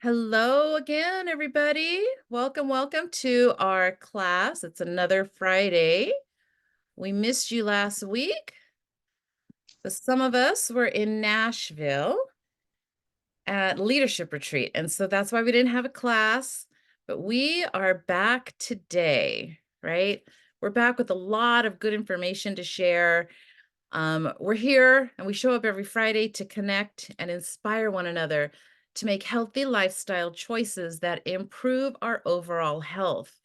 Hello again, everybody. Welcome to our class. It's another Friday. We missed you last week, but some of us were in Nashville at leadership retreat, and so that's why we didn't have a class, but we are back today, right? We're back with a lot of good information to share. We're here and we show up every Friday to connect and inspire one another to make healthy lifestyle choices that improve our overall health.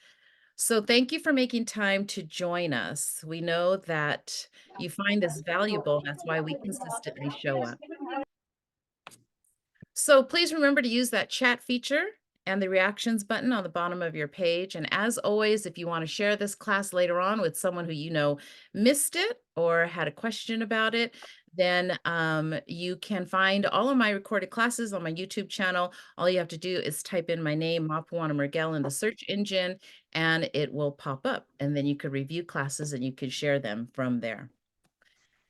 So, thank you for making time to join us. We know that you find this valuable. That's why we consistently show up. So please remember to use that chat feature and the reactions button on the bottom of your page. And as always, if you want to share this class later on with someone who you know missed it or had a question about it, then you can find all of my recorded classes on my YouTube channel. All you have to do is type in my name, Mapuana Mergel, in the search engine, and it will pop up. And then you could review classes and you could share them from there.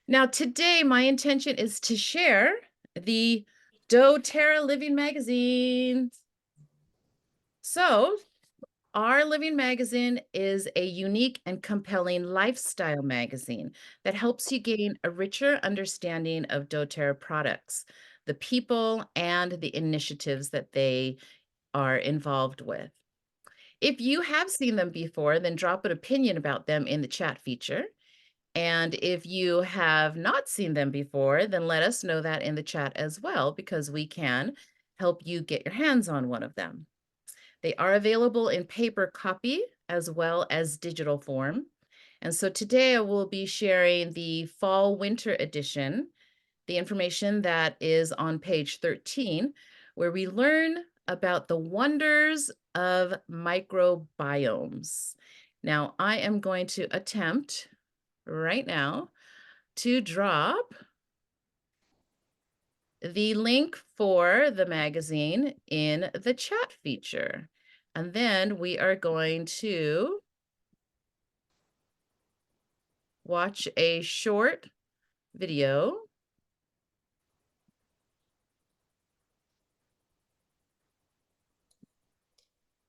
Now, today, my intention is to share the doTERRA Living Magazine. So, our Living Magazine is a unique and compelling lifestyle magazine that helps you gain a richer understanding of doTERRA products, the people, and the initiatives that they are involved with. If you have seen them before, then drop an opinion about them in the chat feature. And if you have not seen them before, then let us know that in the chat as well, because we can help you get your hands on one of them. They are available in paper copy as well as digital form. And so today I will be sharing the fall winter edition, the information that is on page 13, where we learn about the wonders of microbiomes. Now, I am going to attempt right now to drop the link for the magazine in the chat feature. And then we are going to watch a short video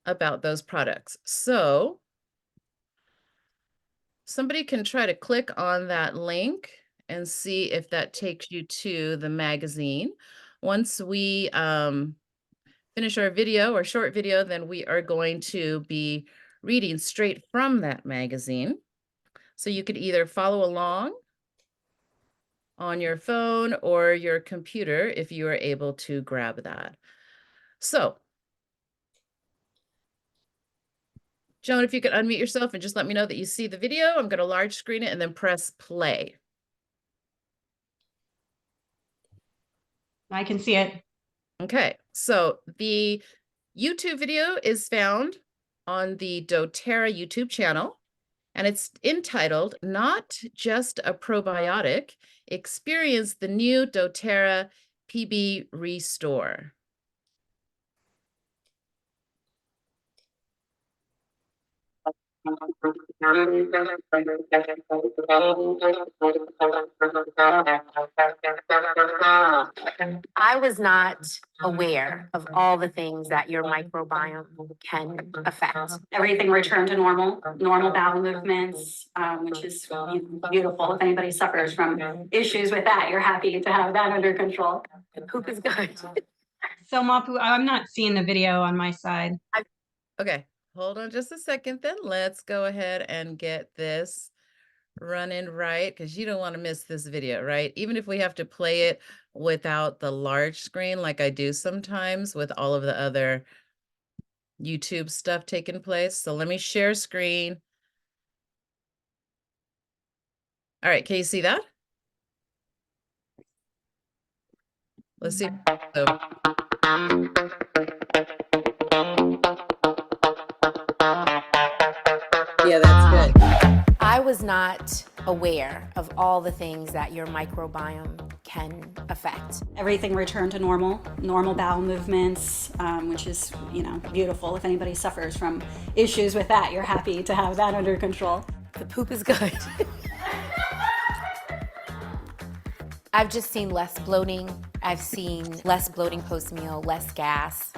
about those products. So somebody can try to click on that link and see if that takes you to the magazine. Once we finish our video or short video, then we are going to be reading straight from that magazine. So you could either follow along on your phone or your computer if you are able to grab that. So, Joan, if you could unmute yourself and just let me know that you see the video, I'm going to large screen it and then press play. I can see it. Okay, so the YouTube video is found on the doTERRA YouTube channel, and it's entitled, Not Just a Probiotic, Experience the New doTERRA PB Restore. I was not aware of all the things that your microbiome can affect. Everything returned to normal, normal bowel movements, which is beautiful. If anybody suffers from issues with that, you're happy to have that under control. The poop is good. So Mapu, I'm not seeing the video on my side. Okay, hold on just a second then. Let's go ahead and get this running right, because you don't want to miss this video, right? Even if we have to play it without the large screen like I do sometimes with all of the other YouTube stuff taking place. So let me share screen. All right, can you see that? Let's see. So, yeah, that's good. I was not aware of all the things that your microbiome can affect. Everything returned to normal, normal bowel movements, which is, beautiful. If anybody suffers from issues with that, you're happy to have that under control. The poop is good. I've just seen less bloating. I've seen less bloating post-meal, less gas.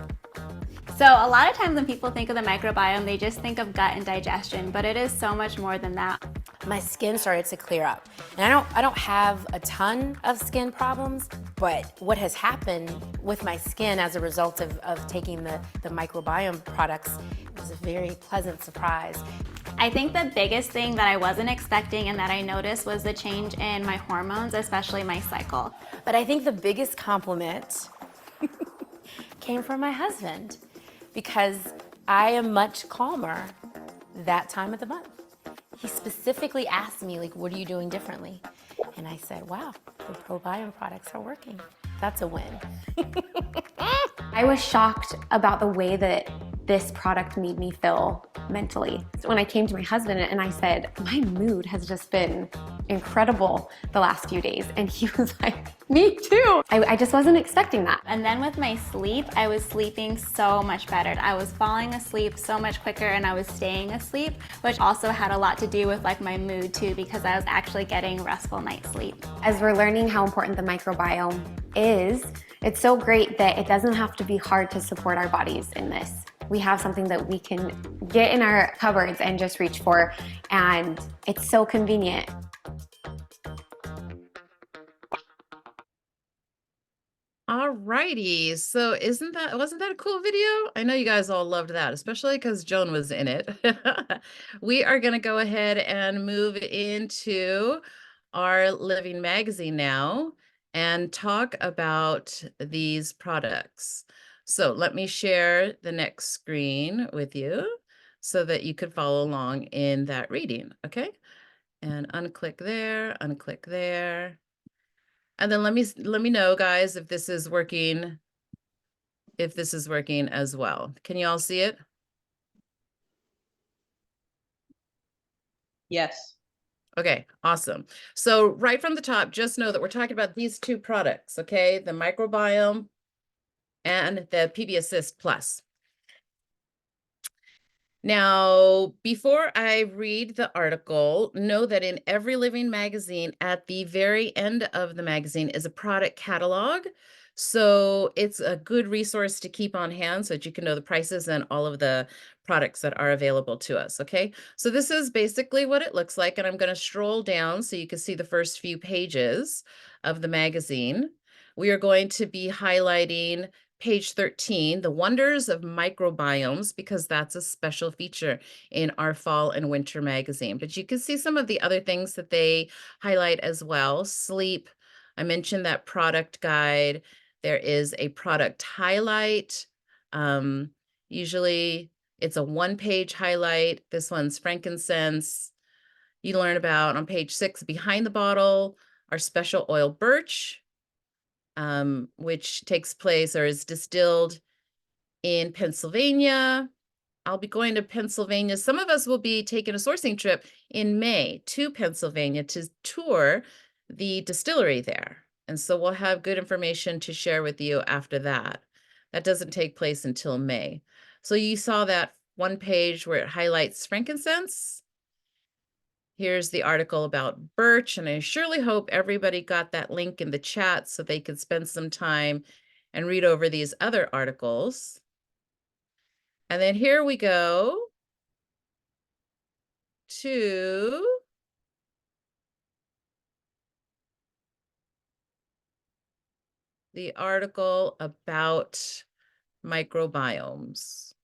So a lot of times when people think of the microbiome, they just think of gut and digestion, but it is so much more than that. My skin started to clear up. And I don't have a ton of skin problems, but what has happened with my skin as a result of taking the microbiome products was a very pleasant surprise. I think the biggest thing that I wasn't expecting and that I noticed was the change in my hormones, especially my cycle. But I think the biggest compliment came from my husband, because I am much calmer that time of the month. He specifically asked me, like, what are you doing differently? And I said, wow, the Probiome products are working. That's a win. I was shocked about the way that this product made me feel mentally. When I came to my husband and I said, my mood has just been incredible the last few days. And he was like, me too. I just wasn't expecting that. And then with my sleep, I was sleeping so much better. I was falling asleep so much quicker and I was staying asleep, which also had a lot to do with like my mood too, because I was actually getting restful night's sleep. As we're learning how important the microbiome is, it's so great that it doesn't have to be hard to support our bodies in this. We have something that we can get in our cupboards and just reach for, and it's so convenient. Alrighty, so wasn't that a cool video? I know you guys all loved that, especially because Joan was in it. We are gonna go ahead and move into our living magazine now and talk about these products. So let me share the next screen with you so that you could follow along in that reading, okay? And unclick there, unclick there. And then let me know, guys, if this is working as well. Can you all see it? Yes. Okay, awesome. So right from the top, just know that we're talking about these two products, okay? The Microbiome and the PB Assist Plus. Now, before I read the article, know that in every living magazine, at the very end of the magazine is a product catalog. So it's a good resource to keep on hand so that you can know the prices and all of the products that are available to us, okay? So this is basically what it looks like, and I'm going to stroll down so you can see the first few pages of the magazine. We are going to be highlighting page 13, the wonders of microbiomes, because that's a special feature in our fall and winter magazine. But you can see some of the other things that they highlight as well. Sleep, I mentioned that product guide. There is a product highlight. Usually it's a one-page highlight. This one's frankincense. You learn about on page 6, behind the bottle, our special oil birch, which takes place or is distilled in Pennsylvania. I'll be going to Pennsylvania. Some of us will be taking a sourcing trip in May to Pennsylvania to tour the distillery there. And so we'll have good information to share with you after that. That doesn't take place until May. So you saw that one page where it highlights frankincense. Here's the article about birch, and I surely hope everybody got that link in the chat so they could spend some time and read over these other articles. And then here we go to the article about microbiomes.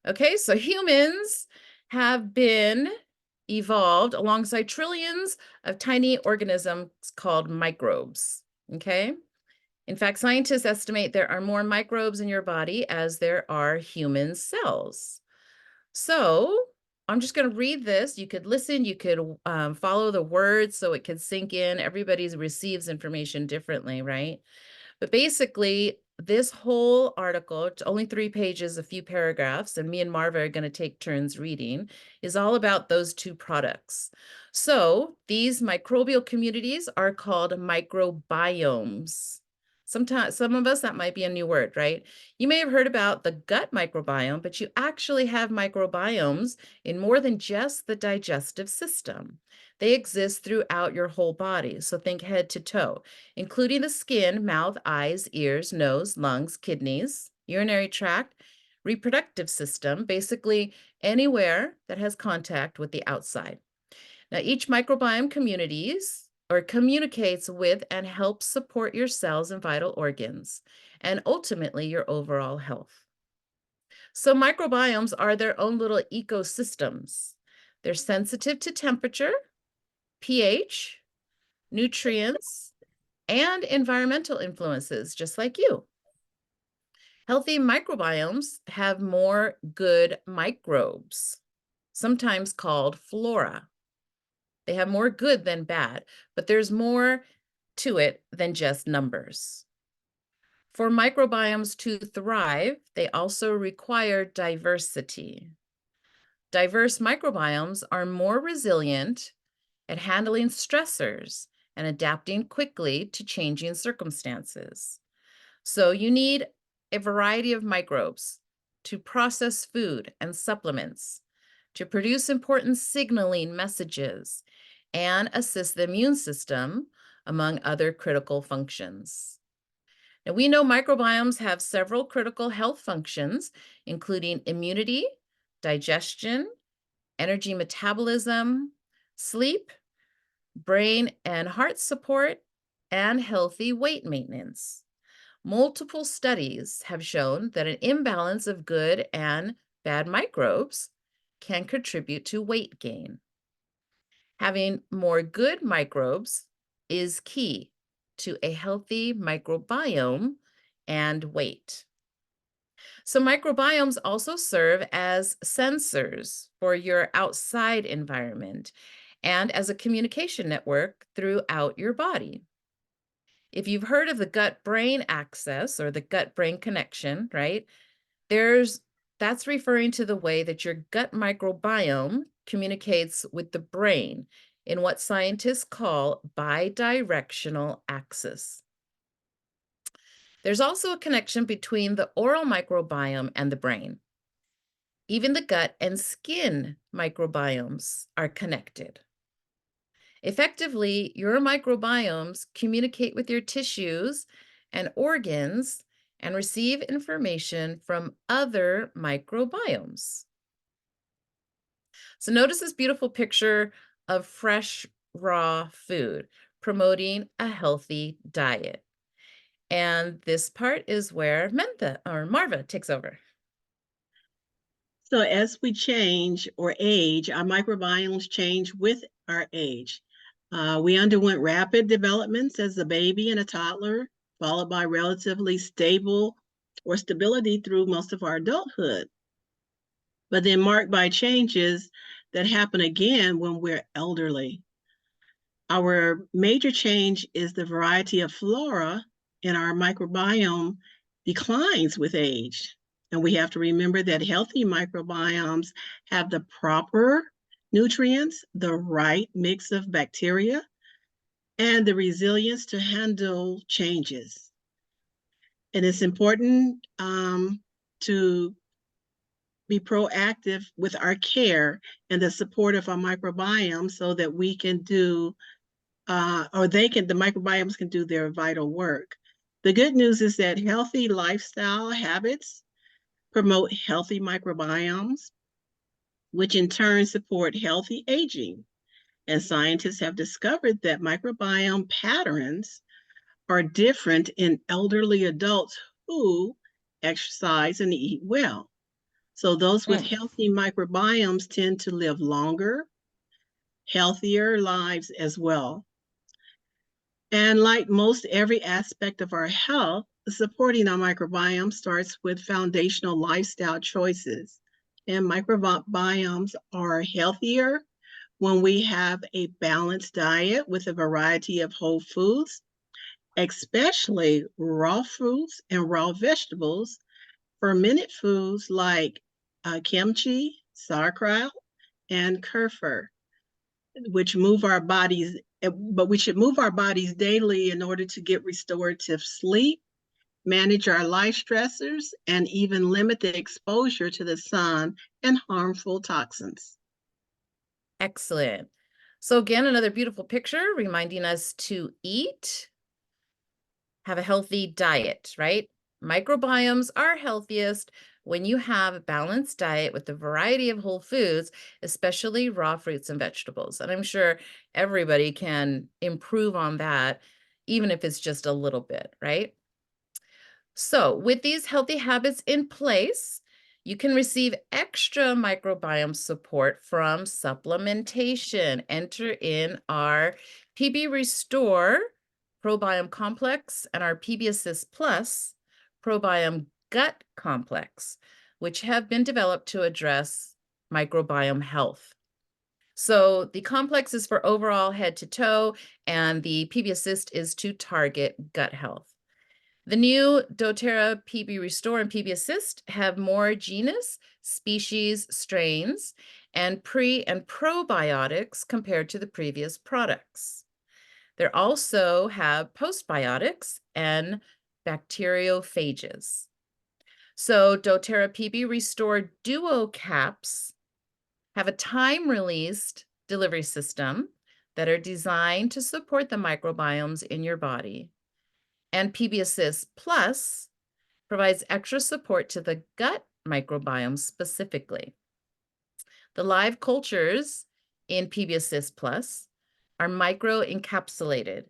Okay, so humans have been evolved alongside trillions of tiny organisms called microbes, okay? In fact, scientists estimate there are more microbes in your body as there are human cells. So I'm just going to read this. You could listen, you could follow the words so it could sink in. Everybody receives information differently, right? But basically, this whole article, it's only 3 pages, a few paragraphs, and me and Marva are going to take turns reading, is all about those two products. So these microbial communities are called microbiomes. Sometimes, some of us, that might be a new word, right? You may have heard about the gut microbiome, but you actually have microbiomes in more than just the digestive system. They exist throughout your whole body, so think head to toe, including the skin, mouth, eyes, ears, nose, lungs, kidneys, urinary tract, reproductive system, basically anywhere that has contact with the outside. Now, each microbiome communicates with and helps support your cells and vital organs, and ultimately your overall health. So microbiomes are their own little ecosystems. They're sensitive to temperature, pH, nutrients, and environmental influences, just like you. Healthy microbiomes have more good microbes, sometimes called flora. They have more good than bad, but there's more to it than just numbers. For microbiomes to thrive, they also require diversity. Diverse microbiomes are more resilient at handling stressors and adapting quickly to changing circumstances. So you need a variety of microbes to process food and supplements, to produce important signaling messages, and assist the immune system, among other critical functions. Now, we know microbiomes have several critical health functions, including immunity, digestion, energy metabolism, sleep, brain and heart support, and healthy weight maintenance. Multiple studies have shown that an imbalance of good and bad microbes can contribute to weight gain. Having more good microbes is key to a healthy microbiome and weight. So microbiomes also serve as sensors for your outside environment and as a communication network throughout your body. If you've heard of the gut-brain axis or the gut-brain connection, right? There's That's referring to the way that your gut microbiome communicates with the brain in what scientists call bidirectional axis. There's also a connection between the oral microbiome and the brain. Even the gut and skin microbiomes are connected. Effectively, your microbiomes communicate with your tissues and organs and receive information from other microbiomes. So notice this beautiful picture of fresh, raw food promoting a healthy diet. And this part is where Marva takes over. So as we change or age, our microbiomes change with our age. We underwent rapid developments as a baby and a toddler, followed by relatively stable or stability through most of our adulthood, but then marked by changes that happen again when we're elderly. Our major change is the variety of flora in our microbiome declines with age. And we have to remember that healthy microbiomes have the proper nutrients, the right mix of bacteria, and the resilience to handle changes. And it's important to be proactive with our care and the support of our microbiome so that we can do the microbiomes can do their vital work. The good news is that healthy lifestyle habits promote healthy microbiomes, which in turn support healthy aging. And scientists have discovered that microbiome patterns are different in elderly adults who exercise and eat well. So those with healthy microbiomes tend to live longer, healthier lives as well. And like most every aspect of our health, supporting our microbiome starts with foundational lifestyle choices. And microbiomes are healthier when we have a balanced diet with a variety of whole foods, especially raw fruits and raw vegetables, fermented foods like kimchi, sauerkraut, and kefir, which move our body's but we should move our bodies daily in order to get restorative sleep, manage our life stressors, and even limit the exposure to the sun and harmful toxins. Excellent. So again, another beautiful picture reminding us to eat, have a healthy diet, right? Microbiomes are healthiest when you have a balanced diet with a variety of whole foods, especially raw fruits and vegetables. And I'm sure everybody can improve on that, even if it's just a little bit, right? So, with these healthy habits in place, you can receive extra microbiome support from supplementation. Enter in our PB Restore Probiome Complex and our PB Assist Plus Probiome Gut Complex, which have been developed to address microbiome health. So, the complex is for overall head to toe, and the PB Assist is to target gut health. The new doTERRA PB Restore and PB Assist have more genus, species, strains, and pre and probiotics compared to the previous products. They also have postbiotics and bacteriophages. So doTERRA PB Restore Duo Caps have a time-released delivery system that are designed to support the microbiomes in your body. And PB Assist Plus provides extra support to the gut microbiome specifically. The live cultures in PB Assist Plus are microencapsulated,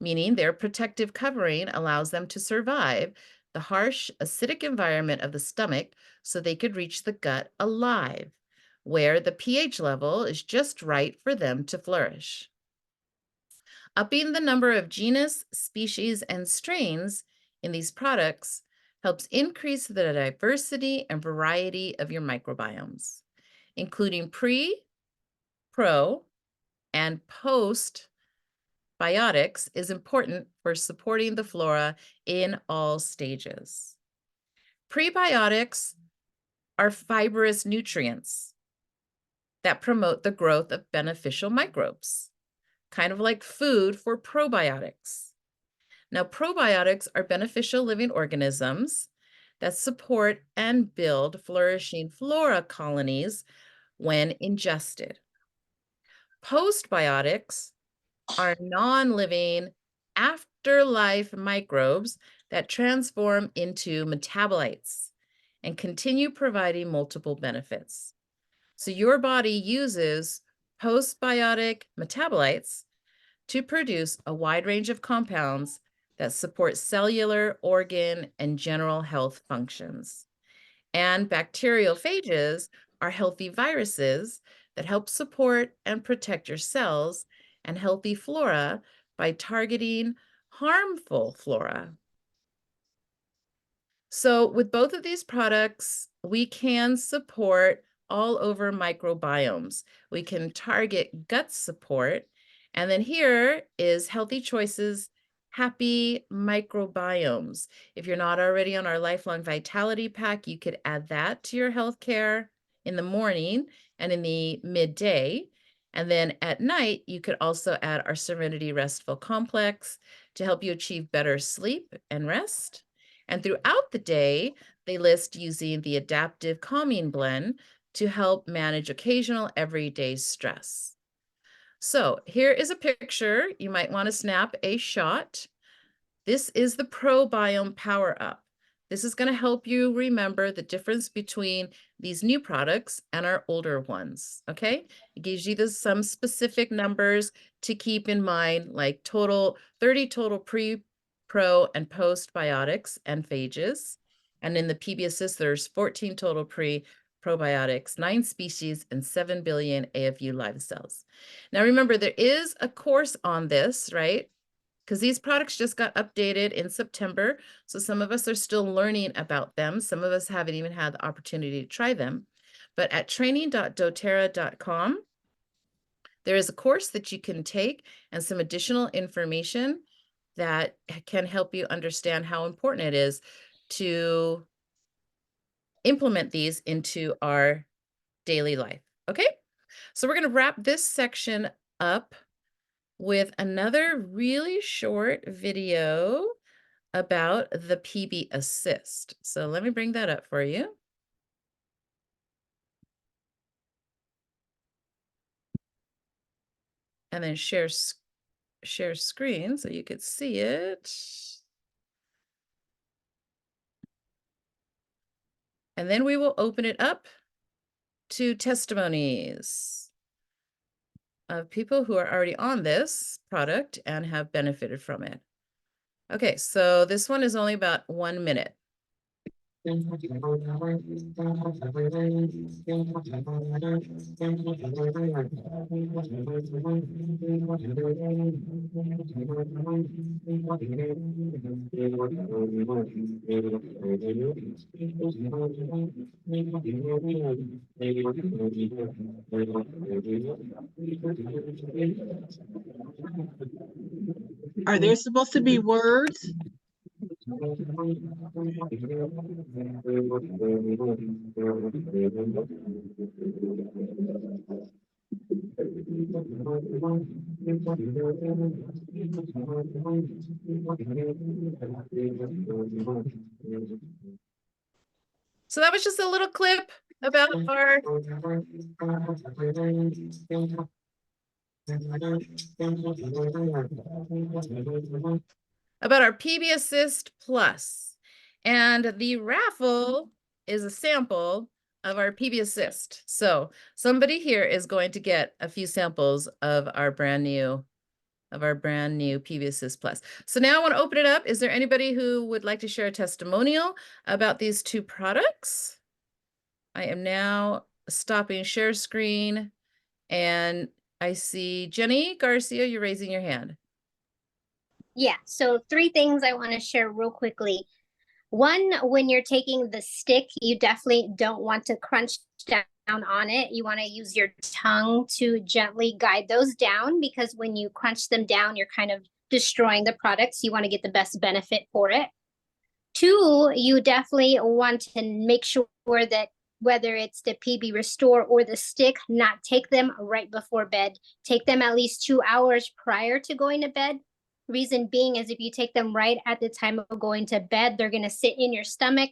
meaning their protective covering allows them to survive the harsh acidic environment of the stomach so they could reach the gut alive, where the pH level is just right for them to flourish. Upping the number of genus, species, and strains in these products helps increase the diversity and variety of your microbiomes, including pre, pro, and post biotics is important for supporting the flora in all stages. Prebiotics are fibrous nutrients that promote the growth of beneficial microbes, kind of like food for probiotics. Now, probiotics are beneficial living organisms that support and build flourishing flora colonies when ingested. Postbiotics are non-living afterlife microbes that transform into metabolites and continue providing multiple benefits. So your body uses postbiotic metabolites to produce a wide range of compounds that support cellular, organ, and general health functions. And bacteriophages are healthy viruses that help support and protect your cells and healthy flora by targeting harmful flora. So with both of these products, we can support all over microbiomes. We can target gut support. And then here is Healthy Choices Happy Microbiomes. If you're not already on our Lifelong Vitality Pack, you could add that to your healthcare in the morning and in the midday. And then at night, you could also add our Serenity Restful Complex to help you achieve better sleep and rest. And throughout the day, they list using the Adaptive Calming Blend to help manage occasional everyday stress. So here is a picture. You might want to snap a shot. This is the ProBiome Power Up. This is going to help you remember the difference between these new products and our older ones, okay? It gives you some specific numbers to keep in mind, like 30 total pre, pro, and postbiotics and phages. And in the PB Assist, there's 14 total probiotics, 9 species, and 7 billion AFU live cells. Now remember, there is a course on this, right? Because these products just got updated in September. So some of us are still learning about them. Some of us haven't even had the opportunity to try them. But at training.doterra.com, there is a course that you can take and some additional information that can help you understand how important it is to implement these into our daily life. Okay, so we're going to wrap this section up with another really short video about the PB Assist. So let me bring that up for you. And then share screen so you could see it. And then we will open it up to testimonies of people who are already on this product and have benefited from it. Okay, so this one is only about 1 minute. Are there supposed to be words? So that was just a little clip about our PB Assist Plus. And the raffle is a sample of our PB Assist. So somebody here is going to get a few samples of our brand new PB Assist Plus. So now I want to open it up. Is there anybody who would like to share a testimonial about these two products? I am now stopping share screen, and I see Jenny Garcia, you're raising your hand. Yeah, so 3 things I want to share real quickly. One, when you're taking the stick, you definitely don't want to crunch down on it. You want to use your tongue to gently guide those down, because when you crunch them down, you're kind of destroying the product. So you want to get the best benefit for it. 2, you definitely want to make sure that whether it's the PB Restore or the stick, not take them right before bed. Take them at least 2 hours prior to going to bed. Reason being is if you take them right at the time of going to bed, they're going to sit in your stomach.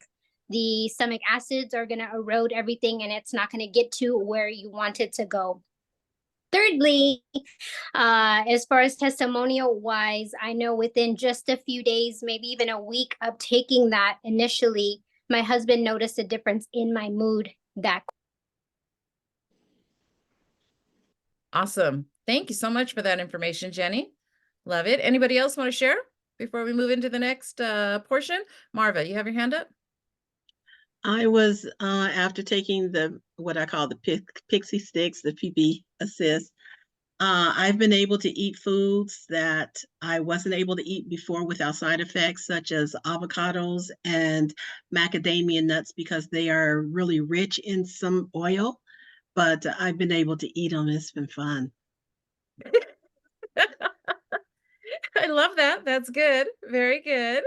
The stomach acids are going to erode everything, and it's not going to get to where you want it to go. Thirdly, as far as testimonial wise, I know within just a few days, maybe even a week of taking that initially, my husband noticed a difference in my mood that. Awesome. Thank you so much for that information, Jenny. Love it. Anybody else want to share before we move into the next portion? Marva, you have your hand up? I was after taking what I call the Pixie Sticks, the PB Assist. I've been able to eat foods that I wasn't able to eat before without side effects, such as avocados and macadamia nuts, because they are really rich in some oil. But I've been able to eat them. It's been fun. I love that. That's good. Very good.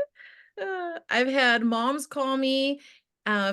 I've had moms call me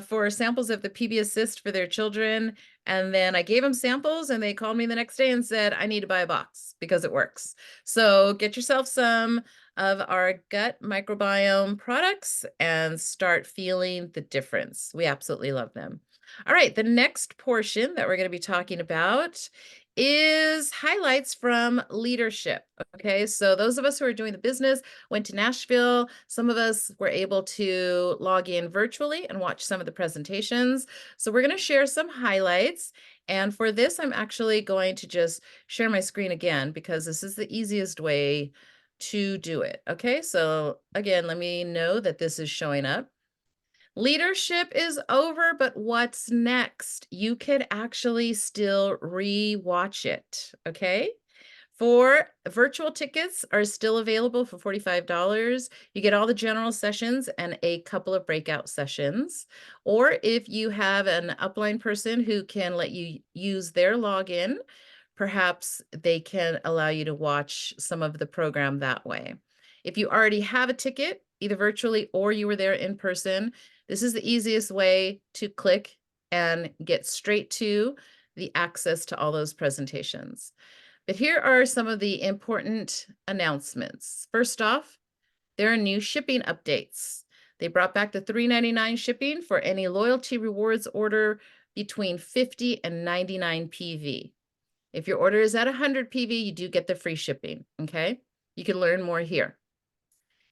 for samples of the PB Assist for their children. And then I gave them samples and they called me the next day and said, I need to buy a box because it works. So get yourself some of our gut microbiome products and start feeling the difference. We absolutely love them. All right, the next portion that we're going to be talking about is highlights from leadership. Okay, so those of us who are doing the business went to Nashville. Some of us were able to log in virtually and watch some of the presentations. So we're going to share some highlights. And for this, I'm actually going to just share my screen again because this is the easiest way to do it. Okay, so again, let me know that this is showing up. Leadership is over, but what's next? You could actually still re-watch it, okay? Virtual tickets are still available for $45. You get all the general sessions and a couple of breakout sessions. Or if you have an upline person who can let you use their login, perhaps they can allow you to watch some of the program that way. If you already have a ticket, either virtually or you were there in person, this is the easiest way to click and get straight to the access to all those presentations. But here are some of the important announcements. First off, there are new shipping updates. They brought back the $3.99 shipping for any loyalty rewards order between 50 and 99 PV. If your order is at 100 PV, you do get the free shipping, okay? You can learn more here.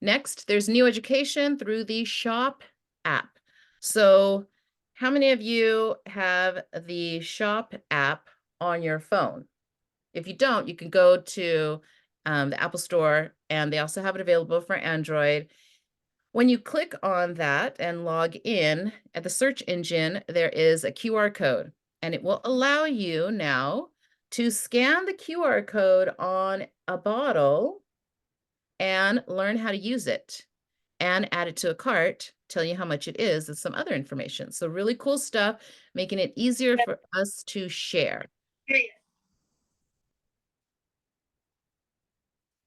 Next, there's new education through the Shop app. So how many of you have the Shop app on your phone? If you don't, you can go to the Apple Store, and they also have it available for Android. When you click on that and log in at the search engine, there is a QR code, and it will allow you now to scan the QR code on a bottle and learn how to use it and add it to a cart, tell you how much it is, and some other information. So really cool stuff, making it easier for us to share.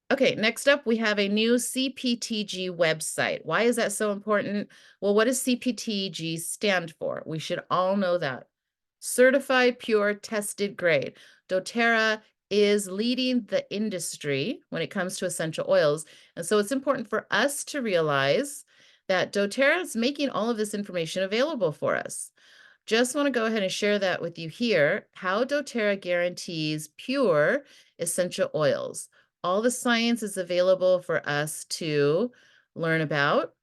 Okay, next up, we have a new CPTG website. Why is that so important? Well, what does CPTG stand for? We should all know that. Certified Pure Tested Grade. doTERRA is leading the industry when it comes to essential oils. And so it's important for us to realize that doTERRA is making all of this information available for us. Just want to go ahead and share that with you here, how doTERRA guarantees pure essential oils. All the science is available for us to learn about.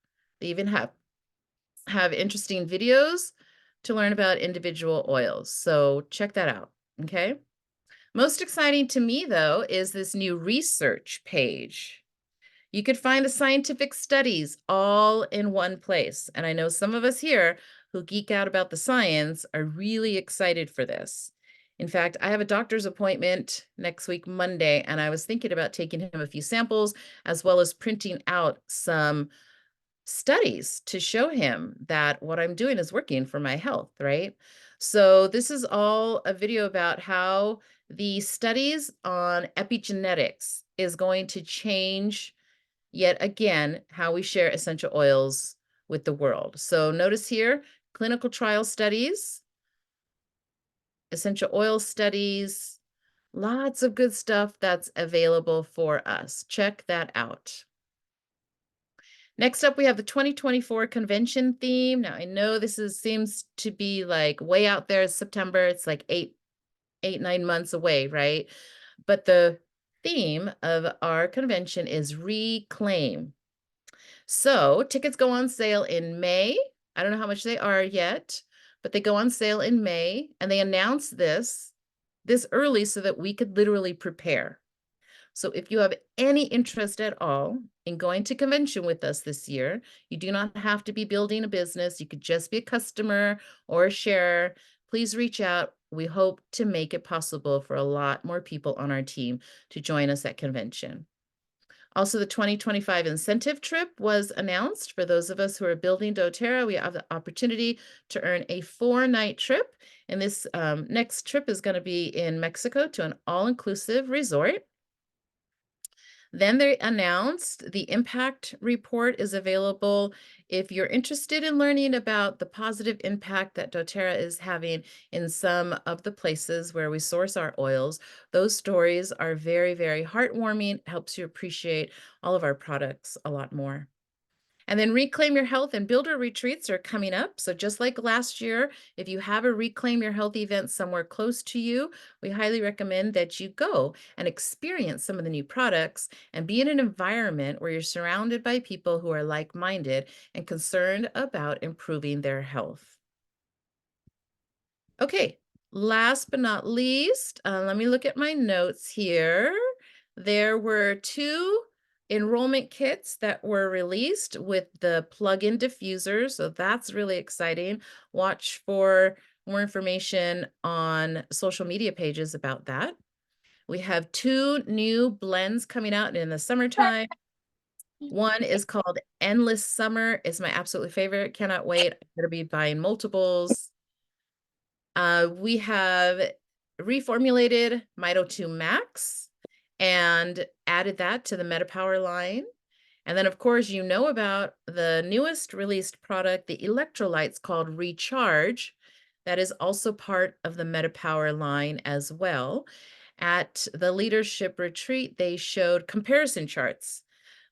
They even have interesting videos to learn about individual oils. So check that out, okay? Most exciting to me, though, is this new research page. You could find the scientific studies all in one place. And I know some of us here who geek out about the science are really excited for this. In fact, I have a doctor's appointment next week, Monday, and I was thinking about taking him a few samples as well as printing out some studies to show him that what I'm doing is working for my health, right? So this is all a video about how the studies on epigenetics is going to change yet again how we share essential oils with the world. So notice here, clinical trial studies, essential oil studies, lots of good stuff that's available for us. Check that out. Next up, we have the 2024 convention theme. Now, I know this seems to be like way out there. It's September. It's like 9 months away, right? But the theme of our convention is reclaim. So tickets go on sale in May. I don't know how much they are yet, but they go on sale in May, and they announce this early so that we could literally prepare. So if you have any interest at all in going to convention with us this year, you do not have to be building a business. You could just be a customer or a sharer. Please reach out. We hope to make it possible for a lot more people on our team to join us at convention. Also, the 2025 incentive trip was announced. For those of us who are building doTERRA, we have the opportunity to earn a 4-night trip. And this next trip is going to be in Mexico to an all-inclusive resort. Then they announced the impact report is available if you're interested in learning about the positive impact that doTERRA is having in some of the places where we source our oils. Those stories are very, very heartwarming, helps you appreciate all of our products a lot more. And then Reclaim Your Health and Builder retreats are coming up. So just like last year, if you have a Reclaim Your Health event somewhere close to you, we highly recommend that you go and experience some of the new products and be in an environment where you're surrounded by people who are like-minded and concerned about improving their health. Okay, last but not least, let me look at my notes here. There were 2 enrollment kits that were released with the plug-in diffuser, so that's really exciting. Watch for more information on social media pages about that. We have 2 new blends coming out in the summertime. One is called Endless Summer. It's my absolute favorite. Cannot wait. I'm gonna be buying multiples. We have reformulated Mito 2 Max and added that to the MetaPower line. And then, of course, you know about the newest released product, the electrolytes called Recharge. That is also part of the MetaPower line as well. At the leadership retreat, they showed comparison charts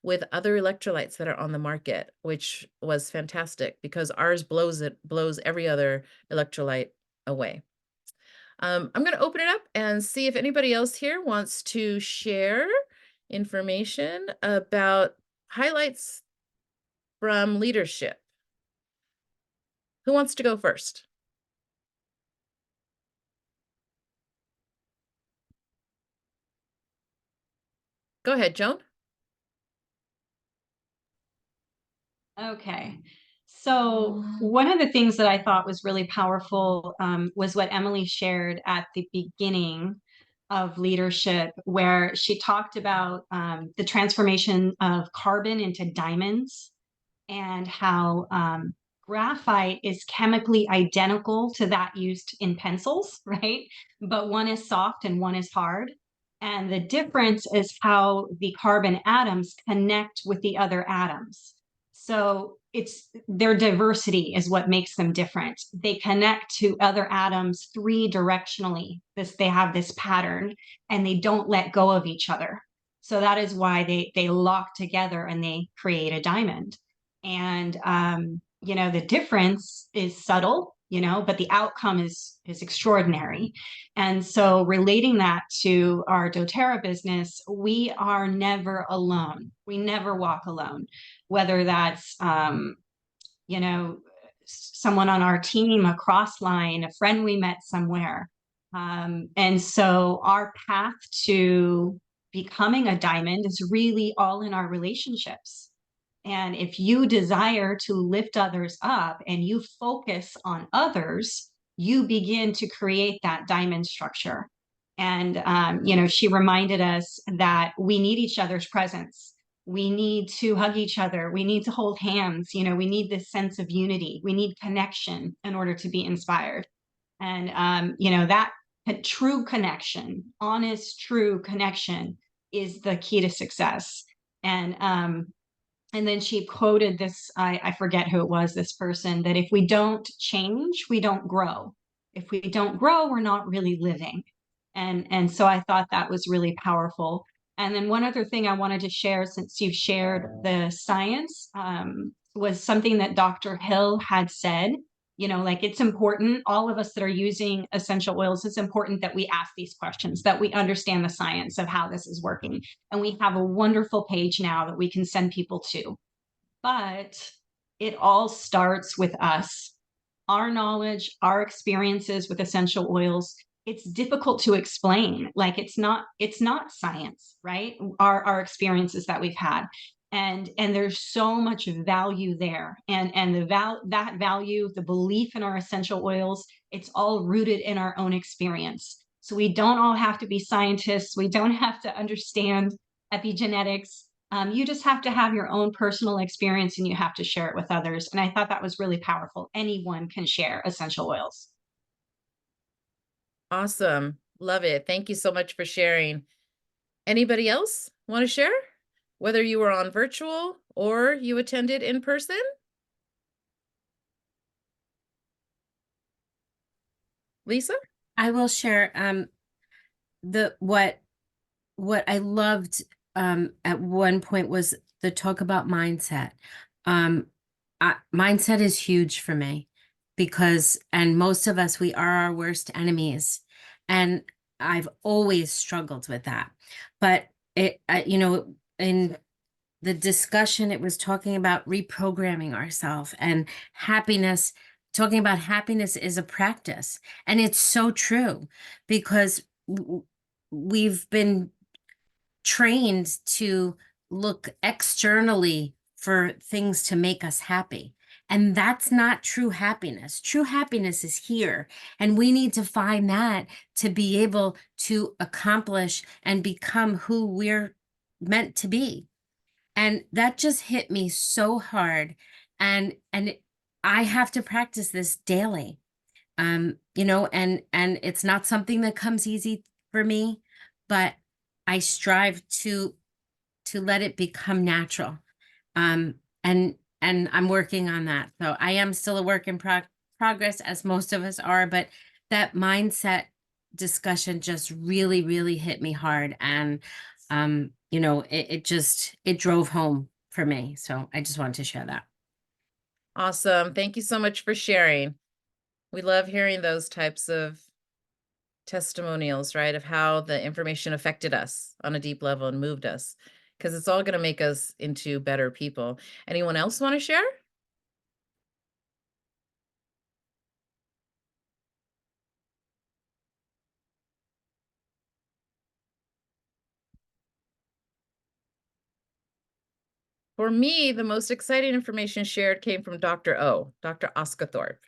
with other electrolytes that are on the market, which was fantastic because ours blows every other electrolyte away. I'm going to open it up and see if anybody else here wants to share information about highlights from leadership. Who wants to go first? Go ahead, Joan. Okay. So one of the things that I thought was really powerful was what Emily shared at the beginning of leadership, where she talked about the transformation of carbon into diamonds and how graphite is chemically identical to that used in pencils, right? But one is soft and one is hard. And the difference is how the carbon atoms connect with the other atoms. So it's their diversity is what makes them different. They connect to other atoms three directionally. They have this pattern and they don't let go of each other. So that is why they lock together and they create a diamond. And the difference is subtle, but the outcome is extraordinary. And so relating that to our doTERRA business, we are never alone. We never walk alone, whether that's someone on our team, a cross line, a friend we met somewhere. And so our path to becoming a diamond is really all in our relationships. And if you desire to lift others up and you focus on others, you begin to create that diamond structure. And, she reminded us that we need each other's presence. We need to hug each other. We need to hold hands. We need this sense of unity. We need connection in order to be inspired. And, that true connection, honest, true connection is the key to success. And then she quoted this, I forget who it was, this person, that if we don't change, we don't grow. If we don't grow, we're not really living. And so I thought that was really powerful. And then one other thing I wanted to share, since you've shared the science, was something that Dr. Hill had said. Like it's important, all of us that are using essential oils, it's important that we ask these questions, that we understand the science of how this is working. And we have a wonderful page now that we can send people to. But it all starts with us, our knowledge, our experiences with essential oils. It's difficult to explain. Like it's not science, right? Our experiences that we've had. And there's so much value there. And that value, the belief in our essential oils, it's all rooted in our own experience. So we don't all have to be scientists. We don't have to understand epigenetics. You just have to have your own personal experience and you have to share it with others. And I thought that was really powerful. Anyone can share essential oils. Awesome. Love it. Thank you so much for sharing. Anybody else want to share? Whether you were on virtual or you attended in person? Lisa? I will share what I loved at one point was the talk about mindset. Mindset is huge for me because, and most of us, we are our worst enemies. And I've always struggled with that. But in the discussion, it was talking about reprogramming ourselves and happiness. Talking about happiness is a practice. And it's so true because we've been trained to look externally for things to make us happy. And that's not true happiness. True happiness is here. And we need to find that to be able to accomplish and become who we're meant to be. And that just hit me so hard. And I have to practice this daily. And it's not something that comes easy for me, but I strive to let it become natural. And I'm working on that. So I am still a work in progress, as most of us are, but that mindset discussion just really, really hit me hard. And, it drove home for me. So I just wanted to share that. Awesome. Thank you so much for sharing. We love hearing those types of testimonials, right? Of how the information affected us on a deep level and moved us, because it's all going to make us into better people. Anyone else want to share? For me, the most exciting information shared came from Dr. O, Dr. Oscathorpe.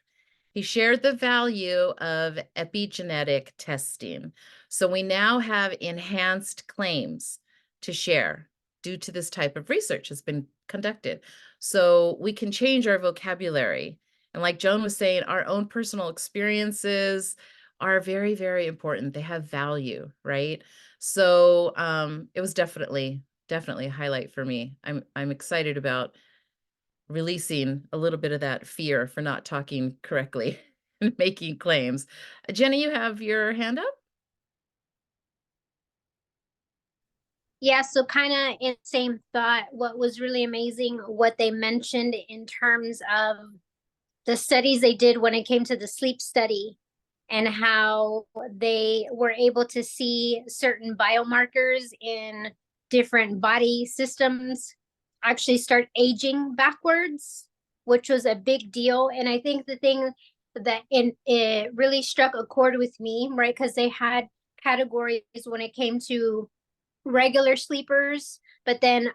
He shared the value of epigenetic testing. So we now have enhanced claims to share due to this type of research has been conducted. So we can change our vocabulary. And like Joan was saying, our own personal experiences are very, very important. They have value, right? So it was definitely a highlight for me. I'm excited about releasing a little bit of that fear for not talking correctly and making claims. Jenny, you have your hand up? Yeah, so kind of in the same thought, what was really amazing, what they mentioned in terms of the studies they did when it came to the sleep study and how they were able to see certain biomarkers in different body systems actually start aging backwards, which was a big deal. And I think the thing that it really struck a chord with me, right? Because they had categories when it came to regular sleepers, but then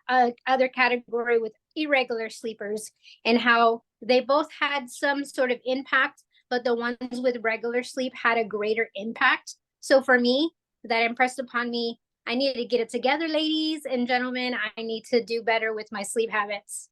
other category with irregular sleepers, and how they both had some sort of impact, but the ones with regular sleep had a greater impact. So for me, that impressed upon me, I need to get it together, ladies and gentlemen. I need to do better with my sleep habits.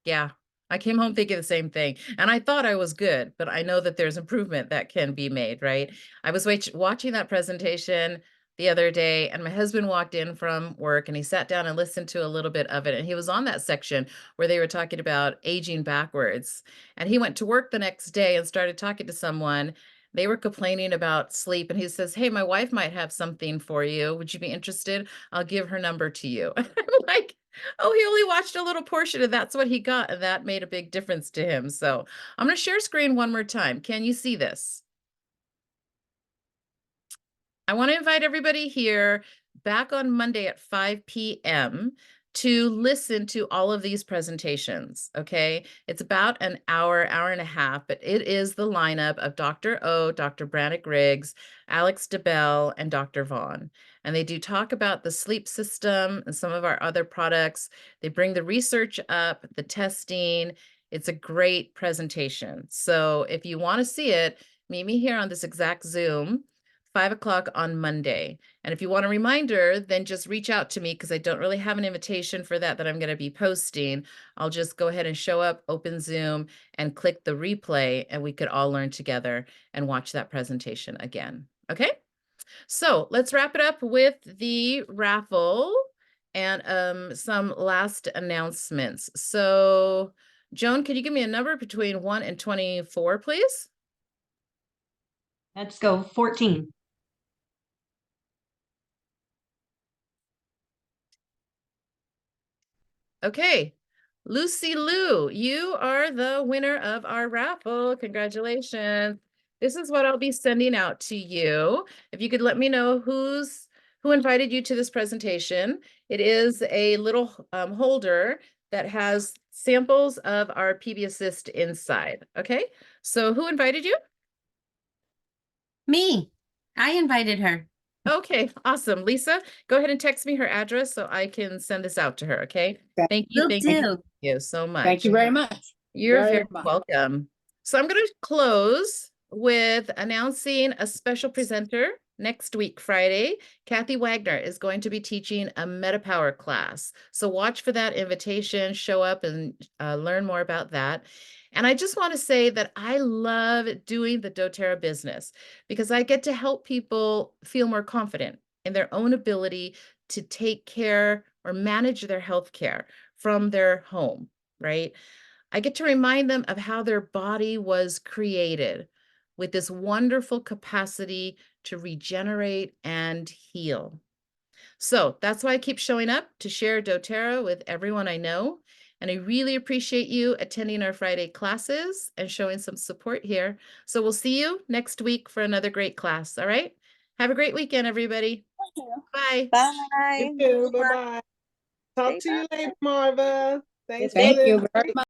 Yeah, I came home thinking the same thing. And I thought I was good, but I know that there's improvement that can be made, right? I was watching that presentation the other day, and my husband walked in from work and he sat down and listened to a little bit of it. And he was on that section where they were talking about aging backwards. And he went to work the next day and started talking to someone. They were complaining about sleep. And he says, "Hey, my wife might have something for you. Would you be interested? I'll give her number to you." I'm like, oh, he only watched a little portion and that's what he got, and that made a big difference to him. So I'm going to share screen one more time. Can you see this? I want to invite everybody here back on Monday at 5 p.m. to listen to all of these presentations, okay? It's about an hour, hour and a half, but it is the lineup of Dr. O, Dr. Brannick Riggs, Alex DeBell, and Dr. Vaughn. And they do talk about the sleep system and some of our other products. They bring the research up, the testing. It's a great presentation. So if you want to see it, meet me here on this exact Zoom 5 o'clock on Monday. And if you want a reminder, then just reach out to me because I don't really have an invitation for that I'm going to be posting. I'll just go ahead and show up, open Zoom, and click the replay, and we could all learn together and watch that presentation again. Okay? So let's wrap it up with the raffle and some last announcements. So Joan, could you give me a number between 1 and 24, please? Let's go 14. Okay, Lucy Lou, you are the winner of our raffle. Congratulations. This is what I'll be sending out to you. If you could let me know who invited you to this presentation. It is a little holder that has samples of our PB Assist inside. Okay, so who invited you? Me, I invited her. Okay, awesome. Lisa, go ahead and text me her address so I can send this out to her, okay? Thank you, Will thank do. you so much. Thank you very much. You're very much. welcome. So I'm going to close with announcing a special presenter next week, Friday. Kathy Wagner is going to be teaching a MetaPower class. So watch for that invitation, show up and learn more about that. And I just want to say that I love doing the doTERRA business because I get to help people feel more confident in their own ability to take care or manage their health care from their home, right? I get to remind them of how their body was created with this wonderful capacity to regenerate and heal. So that's why I keep showing up to share doTERRA with everyone I know. And I really appreciate you attending our Friday classes and showing some support here. So we'll see you next week for another great class. All right. Have a great weekend, everybody. Bye. Bye. You too. Bye-bye. Talk to you later, Marva. Thanks for Thank you this. very much.